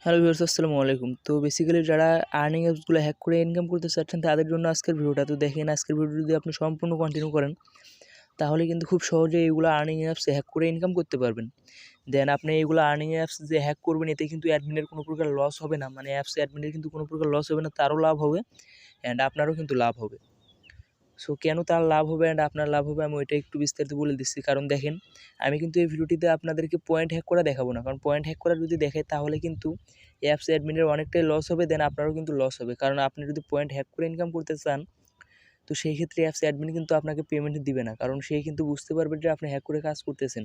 Hello viewers, আসসালামু আলাইকুম। তো বেসিক্যালি যারা আর্নিং অ্যাপসগুলো হ্যাক করে ইনকাম করতে চাচ্ছেন তাদের জন্য আজকের ভিডিওটা। তো দেখেন, আজকের ভিডিও যদি আপনি সম্পূর্ণ কন্টিনিউ করেন তাহলে কিন্তু খুব সহজেই এইগুলো আর্নিং অ্যাপস হ্যাক করে ইনকাম করতে পারবেন। দেন আপনি এইগুলো আর্নিং অ্যাপস যে হ্যাক করবেন এতে কিন্তু অ্যাডমিনের কোনো প্রকার লস হবে না, মানে অ্যাপস অ্যাডমিনের কিন্তু কোনো প্রকার লস হবে না, তারও লাভ হবে অ্যান্ড আপনারও কিন্তু লাভ হবে। সো কেন তার লাভ হবে অ্যান্ড আপনার লাভ হবে আমি ওইটা একটু বিস্তারিত বলে দিচ্ছি। কারণ দেখেন, আমি কিন্তু এই ভিডিওটিতে আপনাদেরকে পয়েন্ট হ্যাক করা দেখাবো না, কারণ পয়েন্ট হ্যাক করা যদি দেখাই তাহলে কিন্তু অ্যাপস অ্যাডমিনের অনেকটাই লস হবে, দেন আপনারও কিন্তু লস হবে। কারণ আপনি যদি পয়েন্ট হ্যাক করে ইনকাম করতে চান তো সেই ক্ষেত্রে অ্যাপস অ্যাডমিন কিন্তু আপনাকে পেমেন্ট দিবে না, কারণ সে কিন্তু বুঝতে পারবে যে আপনি হ্যাক করে কাজ করতেছেন।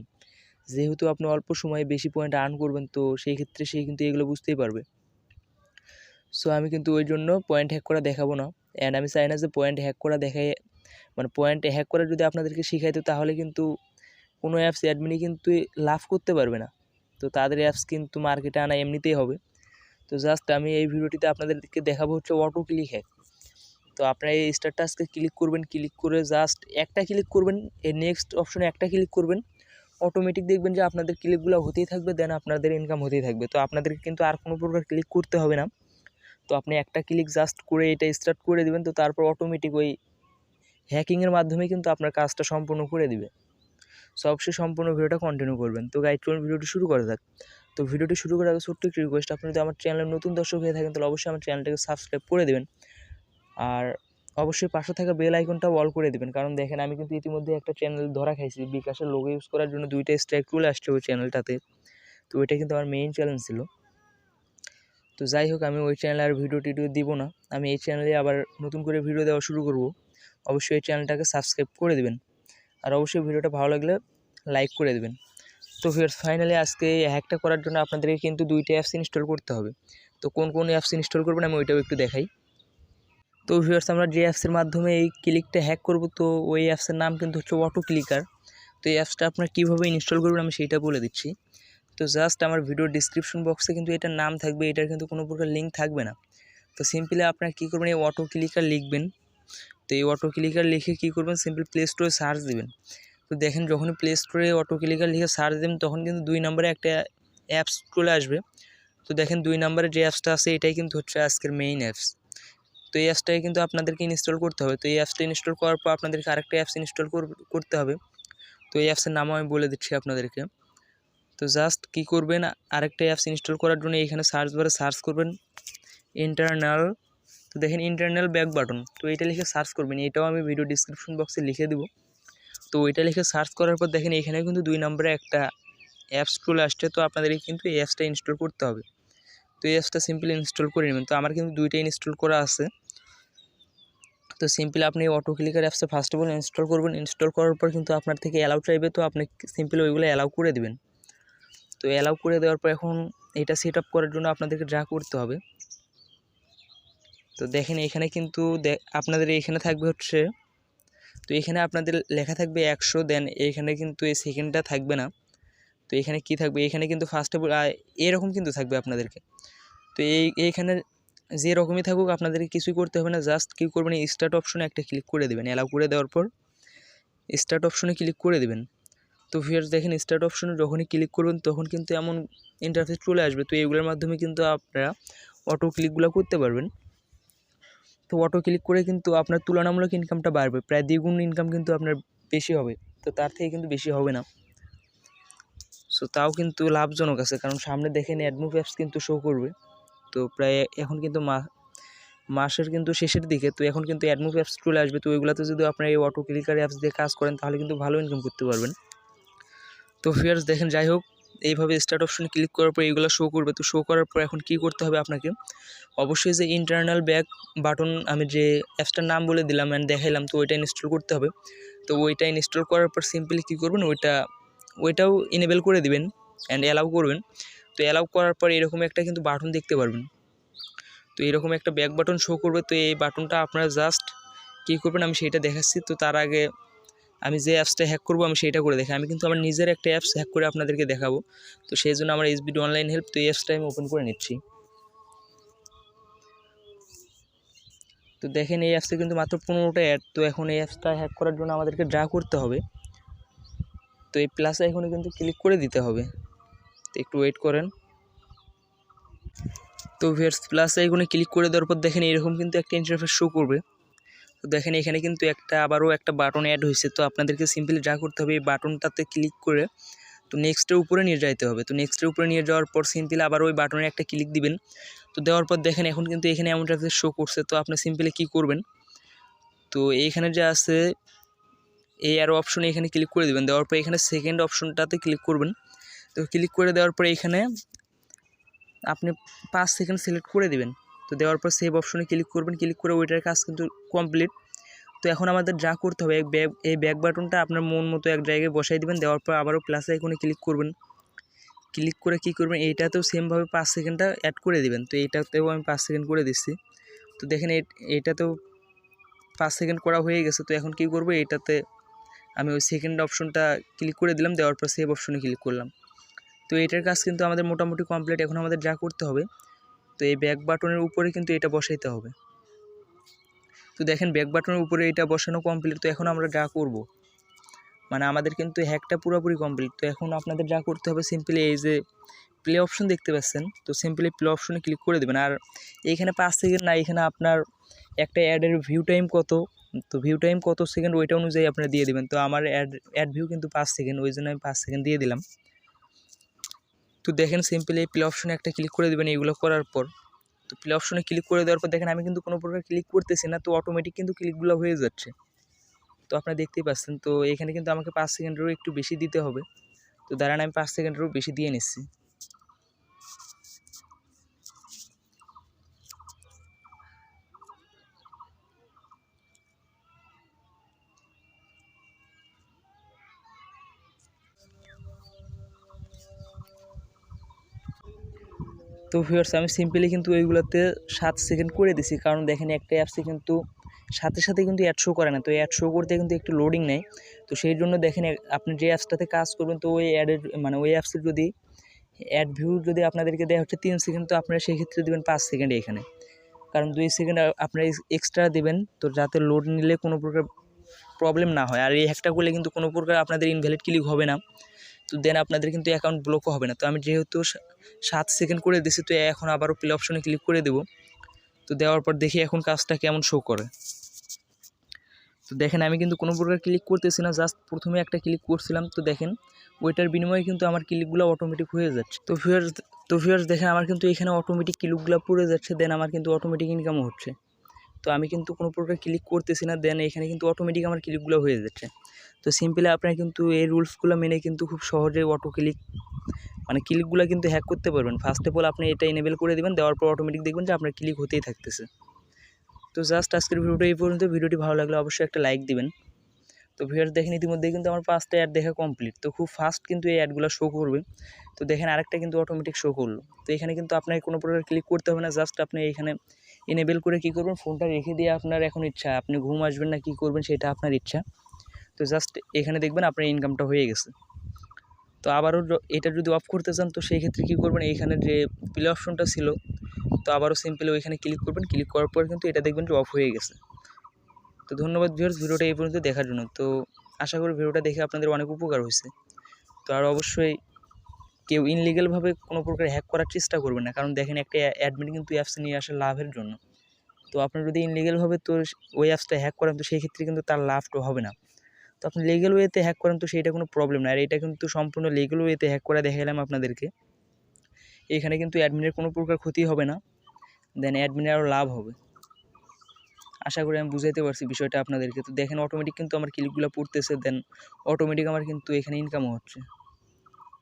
যেহেতু আপনি অল্প সময়ে বেশি পয়েন্ট আর্ন করবেন, তো সেই ক্ষেত্রে সে কিন্তু এগুলো বুঝতেই পারবে। সো আমি কিন্তু ওই জন্য পয়েন্ট হ্যাক করা দেখাবো না, অ্যান্ড আমি চাই না যে পয়েন্ট হ্যাক করা দেখাই, মানে পয়েন্ট হ্যাক করা যদি আপনাদেরকে শিখাইতো তাহলে কিন্তু কোনো অ্যাপস অ্যাডমিনই কিন্তু লাভ করতে পারবে না। তো তাদের অ্যাপস কিন্তু মার্কেটে আনা এমনিতেই হবে। তো জাস্ট আমি এই ভিডিওটিতে আপনাদেরকে দেখাবো হচ্ছে অটো ক্লিক হ্যাক। তো আপনারা এই স্টারটা আজকে ক্লিক করবেন, ক্লিক করে জাস্ট একটা ক্লিক করবেন, এর নেক্সট অপশনে একটা ক্লিক করবেন, অটোমেটিক দেখবেন যে আপনাদের ক্লিকগুলো হতেই থাকবে, দেন আপনাদের ইনকাম হতেই থাকবে। তো আপনাদেরকে কিন্তু আর কোনো প্রকার ক্লিক করতে হবে না। তো আপনি একটা ক্লিক জাস্ট করে এটা স্টার্ট করে দিবেন, তো তারপর অটোমেটিক ওই হ্যাকিংয়ের মাধ্যমে কিন্তু আপনার কাজটা সম্পূর্ণ করে দিবে। সো অবশ্যই সম্পূর্ণ ভিডিওটা কন্টিনিউ করবেন। তো গাইড চলুন ভিডিওটি শুরু করা যাক। তো ভিডিওটি শুরু করার আগে ছোট্ট একটি রিকোয়েস্ট, আপনি যদি আমার চ্যানেলের নতুন দর্শক হয়ে থাকেন তাহলে অবশ্যই আমার চ্যানেলটাকে সাবস্ক্রাইব করে দেবেন, আর অবশ্যই পাশে থাকা বেল আইকনটাও অল করে দেবেন। কারণ দেখেন, আমি কিন্তু ইতিমধ্যে একটা চ্যানেল ধরা খাইছি, বিকাশের লোগো ইউজ করার জন্য 2টা স্ট্রাইক চলে আসছে ওই চ্যানেলটাতে। তো ওইটা কিন্তু আমার মেইন চ্যানেল ছিল। তো যাই হোক, আমি ওই চ্যানেলে আর ভিডিও টিডিও দিব না, আমি এই চ্যানেলে আবার নতুন করে ভিডিও দেওয়া শুরু করব। অবশ্যই এই চ্যানেলটাকে সাবস্ক্রাইব করে দেবেন, আর অবশ্যই ভিডিওটা ভালো লাগলে লাইক করে দেবেন। তো ভিউয়ার্স, ফাইনালি আজকে এই হ্যাকটা করার জন্য আপনাদেরকে কিন্তু 2টা অ্যাপস ইনস্টল করতে হবে। তো কোন কোন অ্যাপস ইনস্টল করবেন আমি ওইটাও একটু দেখাই। তো ভিউয়ার্স, আমরা যে অ্যাপসের মাধ্যমে এই ক্লিকটা হ্যাক করব, তো ওই অ্যাপসের নাম কিন্তু হচ্ছে অটো ক্লিকার। তো এই অ্যাপসটা আপনারা কীভাবে ইনস্টল করবেন আমি সেইটা বলে দিচ্ছি। তো জাস্ট আমার ভিডিওর ডিসক্রিপশন বক্সে কিন্তু এটার নাম থাকবে, এটার কিন্তু কোনো প্রকার লিঙ্ক থাকবে না। তো সিম্পলি আপনারা কী করবেন, এই অটো ক্লিকার লিখবেন। তো এই অটো ক্লিকার লিখে কী করবেন, সিম্পলি প্লে স্টোরে সার্চ দেবেন। তো দেখেন, যখনই প্লে স্টোরে অটো ক্লিকার লিখে সার্চ দেবেন তখন কিন্তু 2 নম্বরে একটা অ্যাপস চলে আসবে। তো দেখেন 2 নম্বরে যে অ্যাপসটা আছে এটাই কিন্তু হচ্ছে আজকের মেইন অ্যাপস। তো এই অ্যাপসটাকে কিন্তু আপনাদেরকে ইনস্টল করতে হবে। তো এই অ্যাপসটা ইনস্টল করার পর আপনাদেরকে আরেকটা অ্যাপস ইনস্টল করতে হবে। তো এই অ্যাপসের নামও আমি বলে দিচ্ছি আপনাদেরকে। তো জাস্ট কী করবেন, আরেকটা অ্যাপস ইনস্টল করার জন্য এখানে সার্চ বারে সার্চ করবেন ইন্টারনাল। তো দেখেন ইন্টারনাল ব্যাক বাটন, তো এটা লিখে সার্চ করবেন, এটাও আমি ভিডিও ডিসক্রিপশন বক্সে লিখে দেবো। তো ওইটা লিখে সার্চ করার পর দেখেন এখানে কিন্তু 2 নম্বরে একটা অ্যাপস চলে আসছে। তো আপনাদেরকে কিন্তু এই অ্যাপসটা ইনস্টল করতে হবে। তো এই অ্যাপসটা সিম্পলি ইনস্টল করে নেবেন। তো আমার কিন্তু 2টা ইনস্টল করা আছে। তো সিম্পলি আপনি অটো ক্লিকার অ্যাপসে ফার্স্ট অফ অল ইনস্টল করবেন। ইনস্টল করার পর কিন্তু আপনার থেকে অ্যালাউ চাইবে, তো আপনি সিম্পলি ওইগুলো অ্যালাউ করে দেবেন। তো অ্যালাউ করে দেওয়ার পর এখন এটা সেট আপ করার জন্য আপনাদেরকে যা করতে হবে, তো দেখেন এখানে কিন্তু আপনাদের এখানে থাকবে হচ্ছে, তো এখানে আপনাদের লেখা থাকবে 100, দেন এখানে কিন্তু এই সেকেন্ডটা থাকবে না। তো এখানে কি থাকবে, এখানে কিন্তু ফার্স্ট অফ অল এরকম কিন্তু থাকবে আপনাদেরকে। তো এইখানে যে রকমই থাকুক আপনাদেরকে কিছুই করতে হবে না, জাস্ট কী করবেন, স্টার্ট অপশনে একটা ক্লিক করে দেবেন। অ্যালাউ করে দেওয়ার পর স্টার্ট অপশনে ক্লিক করে দেবেন। তো ভিউয়ার্স দেখেন, স্টার্ট অপশনে যখনই ক্লিক করবেন তখন কিন্তু এমন ইন্টারফেস চলে আসবে। তো এইগুলোর মাধ্যমে কিন্তু আপনারা অটো ক্লিকগুলো করতে পারবেন। তো অটো ক্লিক করে কিন্তু আপনার তুলনামূলক ইনকামটা বাড়বে, প্রায় দ্বিগুণ ইনকাম কিন্তু আপনার বেশি হবে। তো তার থেকে কিন্তু বেশি হবে না। সো তাও কিন্তু লাভজনক আছে, কারণ সামনে দেখেন অ্যাডমুভ অ্যাপস কিন্তু শো করবে। তো প্রায় এখন কিন্তু মাসের কিন্তু শেষের দিকে, তো এখন কিন্তু অ্যাডমুভ অ্যাপস চলে আসবে। তো ওইগুলোতে যদি আপনার এই অটো ক্লিকার অ্যাপস দিয়ে কাজ করেন তাহলে কিন্তু ভালো ইনকাম করতে পারবেন। তো ভিউয়ার্স দেখেন, যাই হোক, এইভাবে স্টার্ট অপশনে ক্লিক করার পর এইগুলো শো করবে। তো শো করার পর এখন কি করতে হবে আপনাকে, অবশ্যই যে ইন্টারনাল ব্যাক বাটন আমি যে অ্যাপসটার নাম বলে দিলাম অ্যান্ড দেখাইলাম, তো ওইটা ইনস্টল করতে হবে। তো ওইটা ইনস্টল করার পর সিম্পলি কী করবেন, ওইটাও ইনেবল করে দিবেন অ্যান্ড অ্যালাউ করবেন। তো অ্যালাউ করার পর এরকম একটা কিন্তু বাটন দেখতে পারবেন। তো এরকম একটা ব্যাক বাটন শো করবে। তো এই বাটনটা আপনারা জাস্ট কী করবেন আমি সেইটা দেখাচ্ছি। তো তার আগে আমি যে অ্যাপসটা হ্যাক করবো আমি সেইটা করে দেখাই। আমি কিন্তু আমার নিজের একটা অ্যাপস হ্যাক করে আপনাদেরকে দেখাবো। তো সেই জন্য আমার SBD অনলাইন হেল্প, তো এই অ্যাপসটা আমি ওপেন করে নিচ্ছি। তো দেখেন এই অ্যাপসে কিন্তু মাত্র 15টা অ্যাড। তো এখন এই অ্যাপসটা হ্যাক করার জন্য আমাদেরকে ড্রা করতে হবে। তো এই প্লাস আইকনে কিন্তু ক্লিক করে দিতে হবে। তো একটু ওয়েট করেন। তো ভিউয়ার্স প্লাস আইকনে ক্লিক করে দেওয়ার পর দেখেন এরকম কিন্তু একটা ইন্টারফেস শো করবে। তো দেখেন এখানে কিন্তু আবারও একটা বাটন অ্যাড হয়েছে। তো আপনাদেরকে সিম্পলি যা করতে হবে এই বাটনটাতে ক্লিক করে তো নেক্সটের উপরে নিয়ে যাইতে হবে। তো নেক্সটের উপরে নিয়ে যাওয়ার পর সিম্পলি আবার ওই বাটনে একটা ক্লিক দিবেন। তো দেওয়ার পর দেখেন এখন কিন্তু এখানে এমন একটা শো করছে। তো আপনি সিম্পলি কী করবেন, তো এইখানে যে আছে এই অ্যারো অপশনে এখানে ক্লিক করে দিবেন। দেওয়ার পর এখানে সেকেন্ড অপশনটাতে ক্লিক করবেন। তো ক্লিক করে দেওয়ার পর এখানে আপনি 5 সেকেন্ড সিলেক্ট করে দিবেন। তো দেওয়ার পর সেভ অপশনে ক্লিক করবেন। ক্লিক করে ওইটার কাজ কিন্তু কমপ্লিট। তো এখন আমাদের যা করতে হবে এই ব্যাক বাটনটা আপনার মন মতো এক জায়গায় বসাই দিবেন। দেওয়ার পর আবারও প্লাস আইকনে ক্লিক করবেন। ক্লিক করে কী করবেন, এইটাতেও সেমভাবে 5 সেকেন্ডটা অ্যাড করে দিবেন। তো এইটাতেও আমি 5 সেকেন্ড করে দিচ্ছি। তো দেখেন এইটাতেও 5 সেকেন্ড করা হয়ে গেছে। তো এখন কী করব, এইটাতে আমি ওই সেকেন্ড অপশনটা ক্লিক করে দিলাম। দেওয়ার পর সেভ অপশনে ক্লিক করলাম। তো এটার কাজ কিন্তু আমাদের মোটামুটি কমপ্লিট। এখন আমাদের যা করতে হবে, তো এই ব্যাক বাটনের উপরে কিন্তু এটা বসাইতে হবে। তো দেখেন ব্যাক বাটনের উপরে এটা বসানো কমপ্লিট। তো এখন আমরা যা করব, মানে আমাদের কিন্তু হ্যাকটা পুরোপুরি কমপ্লিট। তো এখন আপনাদের যা করতে হবে সিম্পলি এই যে প্লে অপশন দেখতে পাচ্ছেন, তো সিম্পলি প্লে অপশনে ক্লিক করে দেবেন। আর এইখানে 5 সেকেন্ড না, এখানে আপনার একটা অ্যাডের ভিউ টাইম কত, তো ভিউ টাইম কত সেকেন্ড ওইটা অনুযায়ী আপনারা দিয়ে দেবেন। তো আমার অ্যাড ভিউ কিন্তু 5 সেকেন্ড, ওই জন্য আমি 5 সেকেন্ড দিয়ে দিলাম। তো দেখেন সিম্পলি এই প্লে অপশনে একটা ক্লিক করে দেবেন এইগুলো করার পর। তো প্লে অপশনে ক্লিক করে দেওয়ার পর দেখেন আমি কিন্তু কোনো প্রকার ক্লিক করতেছি না, তো অটোমেটিক কিন্তু ক্লিকগুলো হয়ে যাচ্ছে। তো আপনারা দেখতেই পাচ্ছেন। তো এখানে কিন্তু আমাকে 5 সেকেন্ডেরও একটু বেশি দিতে হবে। তো দাঁড়ান আমি 5 সেকেন্ডেরও বেশি দিয়ে নিচ্ছি। তো ভিউয়ার্স আমি সিম্পলি কিন্তু এইগুলোতে 7 সেকেন্ড করে দিছি, কারণ দেখেন একটা অ্যাপসে কিন্তু সাথে সাথে কিন্তু অ্যাড শো করে না। তো অ্যাড শো করতে কিন্তু একটু লোডিং নেয়। তো সেই জন্য দেখেন আপনি যে অ্যাপসটাতে কাজ করবেন, তো ওই অ্যাডের মানে ওই অ্যাপসের যদি অ্যাড ভিউ যদি আপনাদেরকে দেওয়া হচ্ছে 3 সেকেন্ড, তো আপনারা সেই ক্ষেত্রে দেবেন 5 সেকেন্ড এখানে, কারণ 2 সেকেন্ড আপনারা এক্সট্রা দেবেন, তো যাতে লোড নিলে কোনো প্রকার প্রবলেম না হয়। আর এই হ্যাকটা করলে কিন্তু কোনো প্রকার আপনাদের ইনভ্যালিড ক্লিক হবে না। তো দেন আপনাদের কিন্তু অ্যাকাউন্ট ব্লকও হবে না। তো আমি যেহেতু 7 সেকেন্ড করে দিছি, তো এখন আবারও প্লে অপশনে ক্লিক করে দেব। তো দেওয়ার পর দেখি এখন কাজটা কেমন শো করে। তো দেখেন আমি কিন্তু কোনো প্রকার ক্লিক করতেছি না, জাস্ট প্রথমে একটা ক্লিক করছিলাম। তো দেখেন ওইটার বিনিময়ে কিন্তু আমার ক্লিকগুলো অটোমেটিক হয়ে যাচ্ছে। তো ভিউয়ার্স দেখেন আমার কিন্তু এখানে অটোমেটিক ক্লিকগুলো পড়ে যাচ্ছে, দেন আমার কিন্তু অটোমেটিক ইনকামও হচ্ছে। তো আমি কিন্তু কোনো প্রকার ক্লিক করতেছি না, দেন এখানে কিন্তু অটোমেটিক আমার ক্লিকগুলো হয়ে যাচ্ছে। তো সিম্পলি আপনারা কিন্তু এই রুলসগুলো মেনে কিন্তু খুব সহজে অটো ক্লিক মানে ক্লিকগুলো কিন্তু হ্যাক করতে পারবেন। ফার্স্ট অফ অল আপনি এটা এনেবেল করে দেবেন, দেওয়ার পর অটোমেটিক দেখবেন যে আপনার ক্লিক হতেই থাকতেছে। তো জাস্ট আজকের ভিডিওটা এই পর্যন্ত। ভিডিওটি ভালো লাগলে অবশ্যই একটা লাইক দিবেন। তো ভিউয়ার্স দেখেন ইতিমধ্যেই কিন্তু আমার 5টা অ্যাড দেখা কমপ্লিট। তো খুব ফাস্ট কিন্তু এই অ্যাডগুলো শো করবে। তো দেখেন আরেকটা কিন্তু অটোমেটিক শো করলো। তো এখানে কিন্তু আপনাকে কোনো প্রকার ক্লিক করতে হবে না, জাস্ট আপনি এখানে এনেবেল করে কী করবেন, ফোনটা রেখে দিয়ে আপনার এখন ইচ্ছা আপনি ঘুম আসবেন না কী করবেন সেটা আপনার ইচ্ছা। তো জাস্ট এখানে দেখবেন আপনার ইনকামটা হয়ে গেছে। তো আবারও এটা যদি অফ করতে চান, তো সেই ক্ষেত্রে কী করবেন, এইখানে যে প্লে অপশনটা ছিল, তো আবারও সিম্পলি ওইখানে ক্লিক করবেন। ক্লিক করার পর কিন্তু এটা দেখবেন যে অফ হয়ে গেছে। তো ধন্যবাদ ভিউয়ার্স ভিডিওটা এই পর্যন্ত দেখার জন্য। তো আশা করি ভিডিওটা দেখে আপনাদের অনেক উপকার হয়েছে। তো আর অবশ্যই কেউ ইনলিগালভাবে কোনো প্রকার হ্যাক করার চেষ্টা করবেন না, কারণ দেখেন একটা অ্যাডমিন কিন্তু অ্যাপস নিয়ে আসে লাভের জন্য। তো আপনি যদি ইনলিগালভাবে তো ওই অ্যাপসটা হ্যাক করেন, তো সেই ক্ষেত্রে কিন্তু তার লাভটা হবে না। তো আপনি লিগ্যাল ওয়েতে হ্যাক করেন, তো সেইটা কোনো প্রবলেম না। আর এটা কিন্তু সম্পূর্ণ লিগ্যাল ওয়েতে হ্যাক করে দেখালাম আপনাদেরকে। এখানে কিন্তু অ্যাডমিনের কোনো প্রকার ক্ষতি হবে না, দেন অ্যাডমিনের আরও লাভ হবে। আশা করি আমি বুঝাইতে পারছি বিষয়টা আপনাদেরকে। তো দেখেন অটোমেটিক কিন্তু আমার ক্লিকগুলো পড়তেছে, দেন অটোমেটিক আমার কিন্তু এখানে ইনকামও হচ্ছে।